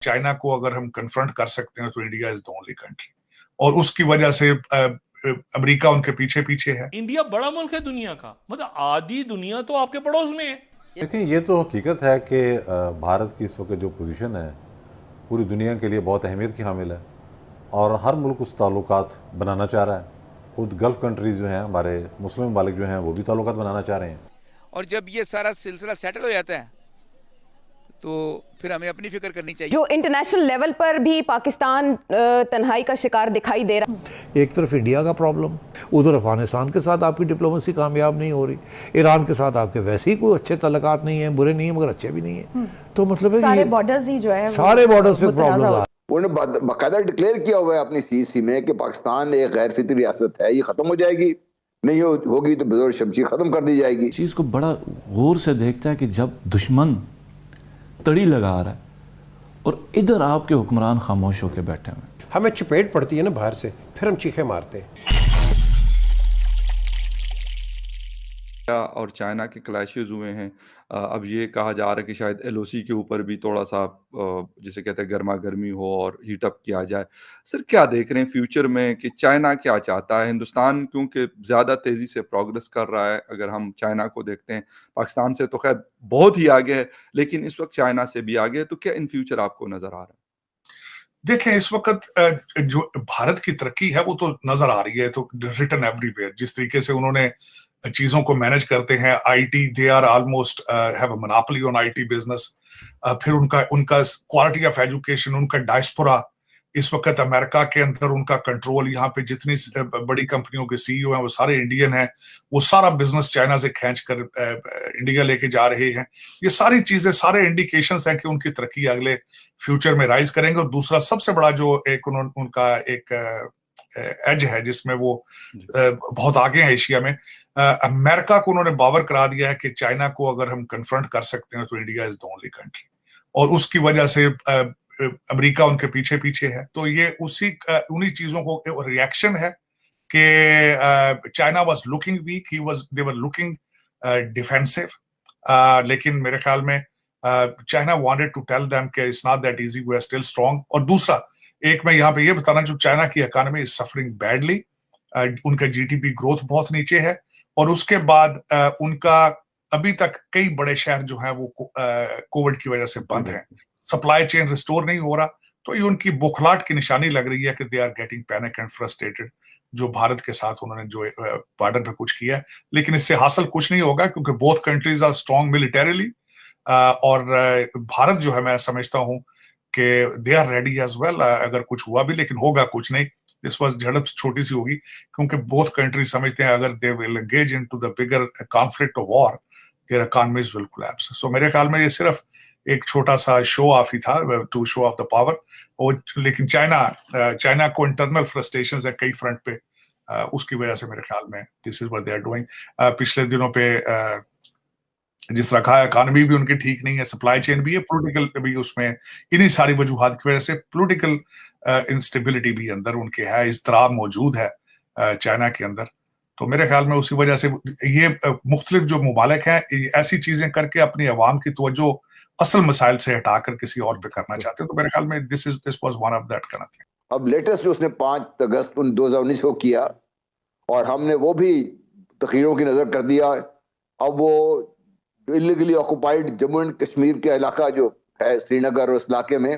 China को अगर हम कन्फ्रंट कर सकते हैं तो India is the only country, और उसकी वजह से अमेरिका उनके पीछे पीछे है। इंडिया बड़ा मुल्क है दुनिया का, मतलब आधी दुनिया तो आपके पड़ोस में है। लेकिन ये तो हकीकत है कि भारत की इस वक्त जो पोजीशन है पूरी दुनिया के लिए बहुत अहमियत की हामिल है, और हर मुल्क उस ताल्लुकात बनाना चाह रहा है। खुद गल्फ़ कंट्रीज़ जो हैं, हमारे मुस्लिम ममालिक जो हैं, वो भी ताल्लुकात बनाना चाह रहे हैं। और जब ये सारा सिलसिला सेटल हो जाता है तो फिर हमें अपनी फिक्र करनी चाहिए। जो इंटरनेशनल लेवल पर भी पाकिस्तान तन्हाई का शिकार दिखाई दे रहा है। एक तरफ इंडिया का प्रॉब्लम, उधर अफगानिस्तान के साथ आपकी डिप्लोमेसी कामयाब नहीं हो रही, ईरान के साथ आपके वैसे ही कोई अच्छे तल्लुकात नहीं है, बुरे नहीं है मगर अच्छे भी नहीं है। तो मतलब है सारे बॉर्डर्स ही जो है सारे बॉर्डर्स पे प्रॉब्लम है। उन्होंने बाकायदा डिक्लेयर किया हुआ है अपनी सीसी में कि पाकिस्तान एक गैर फितरी रियासत है, ये खत्म हो जाएगी, नहीं होगी तो बेजोर शमशीर खत्म कर दी जाएगी। चीज को बड़ा गौर से देखता है कि जब दुश्मन तड़ी लगा रहा है और इधर आपके हुक्मरान खामोश होकर बैठे हुए, हमें चपेट पड़ती है ना बाहर से, फिर हम चीखे मारते हैं। और चाइना के क्लैशेस हुए हैं। अब ये कहा जा रहा है कि शायद एलओसी के ऊपर भी थोड़ा सा जिसे कहते हैं गर्मा गर्मी हो और हीट अप किया जाए। सर क्या देख रहे हैं फ्यूचर में कि चाइना क्या चाहता है? हिंदुस्तान क्योंकि ज़्यादा तेज़ी से प्रोग्रेस कर रहा है, अगर हम चाइना को देखते हैं, पाकिस्तान से तो खैर बहुत ही आगे है, लेकिन इस वक्त चाइना से भी आगे है, तो क्या इन फ्यूचर आपको नजर आ रहा है? देखें, इस वक्त जो भारत की तरक्की है वो तो नजर आ रही है, तो रिटन एवरीवेयर। जिस तरीके से उन्होंने चीजों को मैनेज करते हैं, IT, they are almost have a monopoly on IT business. फिर उनका उनका क्वालिटी ऑफ एजुकेशन, उनका डायस्पोरा, इस वक्त अमेरिका के अंदर उनका कंट्रोल, यहाँ पे जितनी बड़ी कंपनियों के सीईओ हैं वो सारे इंडियन हैं, वो सारा बिजनेस चाइना से खींच कर इंडिया लेके जा रहे हैं। ये सारी चीजें, सारे इंडिकेशंस हैं कि उनकी तरक्की अगले फ्यूचर में राइज करेंगे। और दूसरा सबसे बड़ा जो एक उनका एक एज है जिसमें वो बहुत आगे हैं एशिया में, अमेरिका को उन्होंने बावर करा दिया है कि चाइना को अगर हम कन्फ्रंट कर सकते हैं तो India is the only country, और उसकी वजह से अमेरिका उनके पीछे पीछे है। तो ये उन्हीं चीजों को रिएक्शन है कि China was looking weak, they were looking defensive, लेकिन मेरे ख्याल में China wanted to tell them कि it's not that easy, we are still strong. और दूसरा एक मैं यहाँ पे ये बताना, जो चाइना की इकोनॉमी इज सफरिंग बैडली, उनका जीडीपी ग्रोथ बहुत नीचे है, और उसके बाद उनका अभी तक कई बड़े शहर जो हैं वो कोविड की वजह से बंद हैं, सप्लाई चेन रिस्टोर नहीं हो रहा। तो ये उनकी बुखलाहट की निशानी लग रही है कि they are getting panic and frustrated, जो भारत के साथ उन्होंने जो बॉर्डर पे कुछ किया है। लेकिन इससे हासिल कुछ नहीं होगा, क्योंकि both countries are strong militarily, और भारत जो है मैं समझता हूँ कि they are ready as well अगर कुछ हुआ भी, लेकिन होगा कुछ नहीं। इस वक्त झड़प छोटी सी होगी, क्योंकि बोथ कंट्री समझते हैं अगर they will engage into the bigger conflict of war, their economies will collapse. So मेरे ख्याल में ये सिर्फ एक छोटा सा शो ऑफ ही था, to show off the power. और लेकिन चाइना को इंटरनल फ्रस्ट्रेशंस है कई फ्रंट पे, उसकी वजह से मेरे ख्याल में this is what they are doing. पिछले दिनों पे जिस तरह का इकोनॉमी भी उनकी ठीक नहीं है, सप्लाई चेन भी है, पॉलिटिकल भी उसमें, इन्हीं सारी वजूहात की वजह से पॉलिटिकल इंस्टेबिलिटी भी अंदर उनके है, इज़्तिराब मौजूद है चाइना के अंदर। तो मेरे ख्याल में उसी वजह से ये मुख्तलिफ जो मुमालिक हैं ऐसी चीजें करके अपनी अवाम की तवज्जो असल मसाइल से हटाकर किसी और पे करना चाहते हैं। तो मेरे ख्याल में this was one of that kind of thing. अब लेटेस्ट जो उसने 5 अगस्त 2019 को किया, और हमने वो भी तखीरों की नजर कर दिया। अब वो illegally occupied Jammu and Kashmir के इलाका जो है, श्रीनगर और उस इलाके में,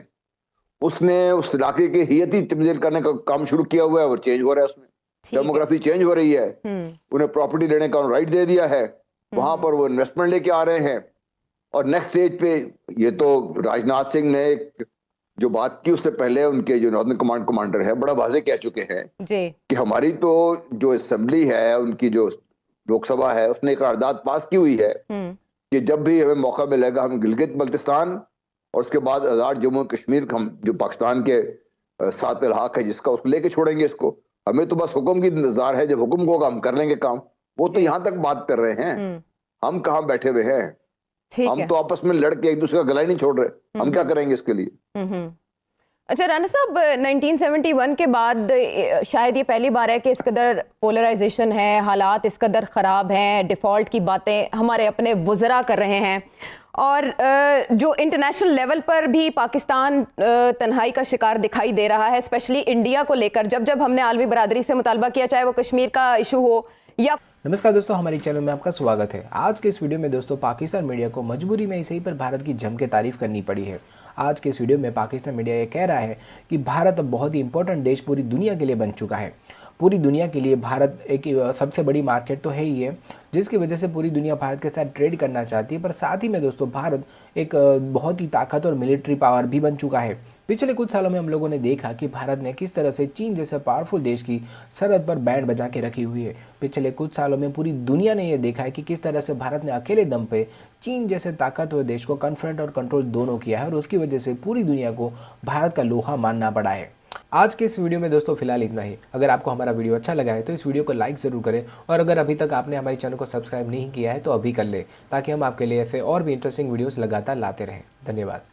उसने उस इलाके की हियती तब्दील करने का काम शुरू किया हुआ है, और चेंज हो रहा है, उसमें डेमोग्राफी चेंज हो रही है। उन्हें प्रॉपर्टी लेने का राइट दे दिया है, वहां पर वो इन्वेस्टमेंट लेके आ रहे हैं। और नेक्स्ट स्टेज पे ये तो राजनाथ सिंह ने जो बात की, उससे पहले उनके जो नॉर्दर्न कमांड कमांडर है बड़ा वाजे कह चुके हैं कि हमारी तो जो असेंबली है, उनकी जो लोकसभा है, उसने एक करारदाद पास की हुई है कि जब भी हमें मौका मिलेगा हम गिलगित बल्तिस्तान और उसके बाद आजाद जम्मू कश्मीर, हम जो पाकिस्तान के साथ इलाका है जिसका, उसको लेके छोड़ेंगे इसको। हमें तो बस हुक्म की इंतजार है, जब हुक्म होगा हम कर लेंगे काम। वो तो यहाँ तक बात कर रहे हैं, हम कहाँ बैठे हुए हैं? हम तो आपस में लड़के एक दूसरे का गला ही नहीं छोड़ रहे, हम क्या करेंगे इसके लिए? अच्छा राना साहब, 1971 के बाद शायद ये पहली बार है कि इस कदर पोलराइजेशन है, हालात इस कदर ख़राब हैं, डिफ़ॉल्ट की बातें हमारे अपने वज़रा कर रहे हैं, और जो इंटरनेशनल लेवल पर भी पाकिस्तान तन्हाई का शिकार दिखाई दे रहा है, स्पेशली इंडिया को लेकर। जब जब हमने आलमी बरादरी से मुतालबा किया, चाहे वो कश्मीर का इशू हो या। नमस्कार दोस्तों, हमारे चैनल में आपका स्वागत है। आज के इस वीडियो में दोस्तों पाकिस्तान मीडिया को मजबूरी में इसे ही पर भारत की जम के तारीफ करनी पड़ी है। आज के इस वीडियो में पाकिस्तान मीडिया ये कह रहा है कि भारत अब बहुत ही इंपॉर्टेंट देश पूरी दुनिया के लिए बन चुका है। पूरी दुनिया के लिए भारत एक सबसे बड़ी मार्केट तो है ही है, जिसकी वजह से पूरी दुनिया भारत के साथ ट्रेड करना चाहती है। पर साथ ही में दोस्तों भारत एक बहुत ही ताकत और मिलिट्री पावर भी बन चुका है। पिछले कुछ सालों में हम लोगों ने देखा कि भारत ने किस तरह से चीन जैसे पावरफुल देश की सरहद पर बैंड बजा के रखी हुई है। पिछले कुछ सालों में पूरी दुनिया ने यह देखा है कि किस तरह से भारत ने अकेले दम पे चीन जैसे ताकतवर देश को कन्फ्रंट और कंट्रोल दोनों किया है, और उसकी वजह से पूरी दुनिया को भारत का लोहा मानना पड़ा है। आज के इस वीडियो में दोस्तों फिलहाल इतना ही। अगर आपको हमारा वीडियो अच्छा लगा है तो इस वीडियो को लाइक ज़रूर करें, और अगर अभी तक आपने हमारे चैनल को सब्सक्राइब नहीं किया है तो अभी कर ले, ताकि हम आपके लिए ऐसे और भी इंटरेस्टिंग वीडियोस लगातार लाते रहें। धन्यवाद।